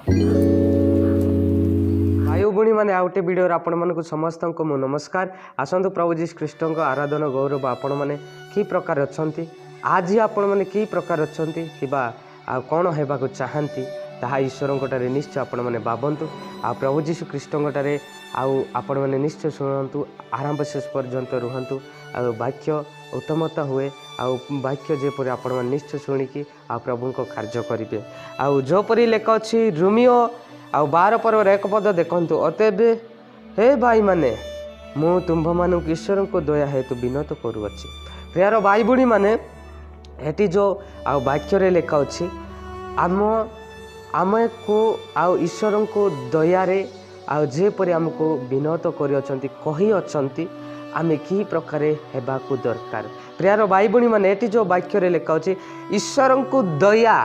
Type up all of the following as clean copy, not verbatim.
भाई भूणी मैंने आउटे वीडियो आपण मन समस्त को मु नमस्कार। आसतु प्रभु जी कृष्ण आराधना गौरव आपण मैंने कि प्रकार अच्छा आज आपण मैंने कि प्रकार अच्छा कि कौन होगा चाहती ताहा ईश्वर निश्चय आपण मैंने भावतु आ प्रभु जीशु कृष्ण आपण मैंने निश्चय शुणु आरंभ शेष पर्यंत रुहतु आ वाक्य उत्तमता हुए वाक्य जेपरी आपण मैंने निश्चय शुणिकी आ प्रभु को कार्य करेंगे जोपरी लेख अच्छी रोमियो आ 12 पर्वर 1 पद देखु अतएव हे भाई माने मु तुम्भ मान ईश्वर को दया हेतु विनत करुच्ची। प्रियर भाई बुणी मैंने ये जो वाक्य लेखा अच्छी आम आम को ईश्वर को दयारे जेपरी आमको विनत करी आमे कि प्रकार हेबाकू दरकार। प्रियर भाई बुणी मैंने ये जो वाक्य लेखा अच्छी ईश्वर को दया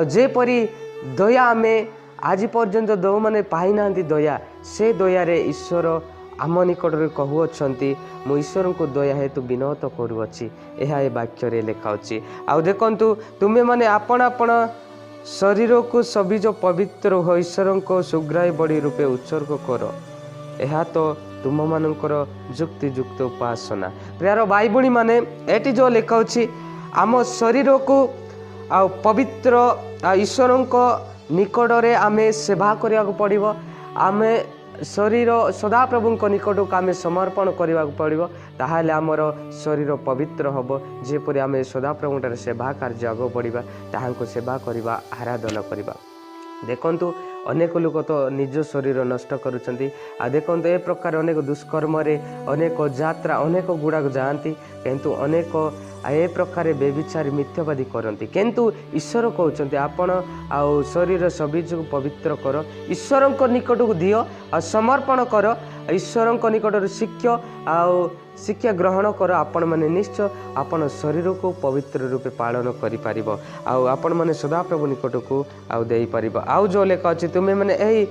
जेपरी दया आमे आज पर्यंत जो मैंने पाई ना दया से दयारे ईश्वर आम निकट में कहूँगी मु ईश्वर को दया हेतु विनत करुच्ची। यह वाक्य लेखा अच्छी आउ देखु तुम्हें मैंने आपण आपण शरीर को सबीज पवित्र हो ईश्वर को सुग्राही बड़ी रूपे उत्सर्ग कर यह तो तुम मानकर जुक्तियुक्त उपासना। प्रियर भाई भूणी मैंने ये जो लेखा अच्छी आम शरीर को पवित्र ईश्वर निकटरे आमे सेवा करिया पड़िबो आमे शरीर सदाप्रभु निकट को आमे समर्पण करने पड़ो ताहले आमर शरीर पवित्र हम जेपरी आमे सदाप्रभुठार सेवा कार्य आग बढ़ा ताहांको सेवा करवा आराधना करवा। देखंतु अनेक लोक तो निज शरीर नष्ट करुँच देखते ए प्रकार अनेक दुष्कर्म अनेक यात्रा अनेक गुड़ाक जाती किंतु अनेक ए प्रकार बेविचारी मिथ्यावादी करती किंतु ईश्वर कहते आपण शरीर सबीज पवित्र कर ईश्वर निकट को दियो समर्पण कर ईश्वर निकट शिक्षा ग्रहण कर आपण मैंने निश्चय आपण शरीर को पवित्र रूपे पालन करि आपण मैंने सदाप्रभु निकट को दे पार आउ जो लेख अच्छी तुम्हें मैंने यही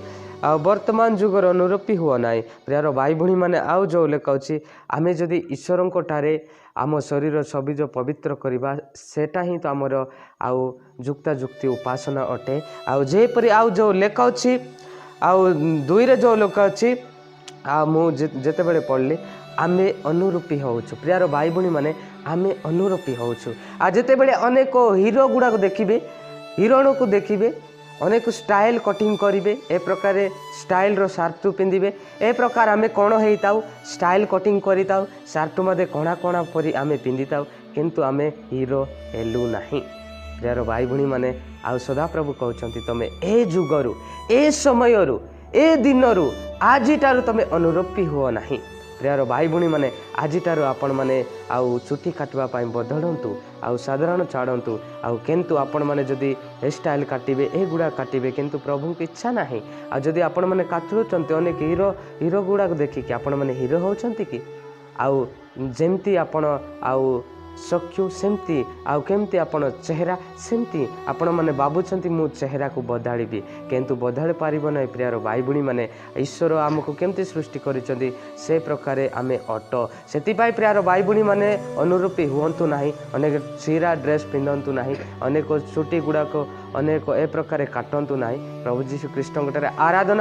वर्तमान जुगर अनुरूपी हुआ ना। प्रियर भाई भूणी मैंने आउ जो लेख अच्छी आमे जदि ईश्वर ठारे आम शरीर सबीज पवित्र करवा सेटा ही तो आमर आउ जुक्ता जुक्ति उपासना अटे आउ जेपरी आउ जो लेख अच्छी आउ दुई जो लेख अच्छी मुझे बेले पढ़ली आमे अनुरूपी होचु। प्रियर भाई भूणी मैंने आमे अनुरूपी होचु जिते बड़े अनेक हीरो गुड़ाक देखिए हिरण को देखिए अनेक स्टाइल कटिंग करेंगे ए प्रकार स्टाइल रो सार्ट पिंधे ए प्रकार आमे कौन होता स्टाइल कटिंग करिताउ सार्ट मध्य कणा कणा परी आमे पिंधिताउ किंतु आमे हीरो हेलु नाही। प्रियर भाई भूणी मैंने आउ सदाप्रभु कहते तुम ए जुगरु ए समयरु ए दिनरु आजिटारू तुम अनुरूपी हुओ नाही। प्रियर भाई भूणी मैंने आजिटारू आपण मैंने आउ चुटी काटवाई बदलतु आउ साधारण छाड़तु आउ किंतु आपण मैंने जदि हेयर स्टाइल काटिबे ए गुड़ा काटिबे किंतु प्रभु की इच्छा नाही जदि आपण मैंने काटुचंती अनेक हीरो गुड़ा देखिकी आपण मैंने हीरो होचंती कि आउ जेमती आपण आउ चक्षु सेमती आउ केमती आपण चेहरा सेमती आपण मैंने बाबुचंती मु चेहरा को बदलिबी किंतु बदल पारिबो नै। प्रियर भाई भूणी मैंने ईश्वर आमको केमती सृष्टि करिसंती से प्रकार आमे अट सेतिपाई प्रियर भाई भूणी मैंने अनुरूपी हुअंतु नाही अनेक चिरा ड्रेस पिंधंतु नाही अनेक चुटी गुड़ाक अनेक ए प्रकार काटंतु नाही। प्रभु जीशु कृष्ण आराधना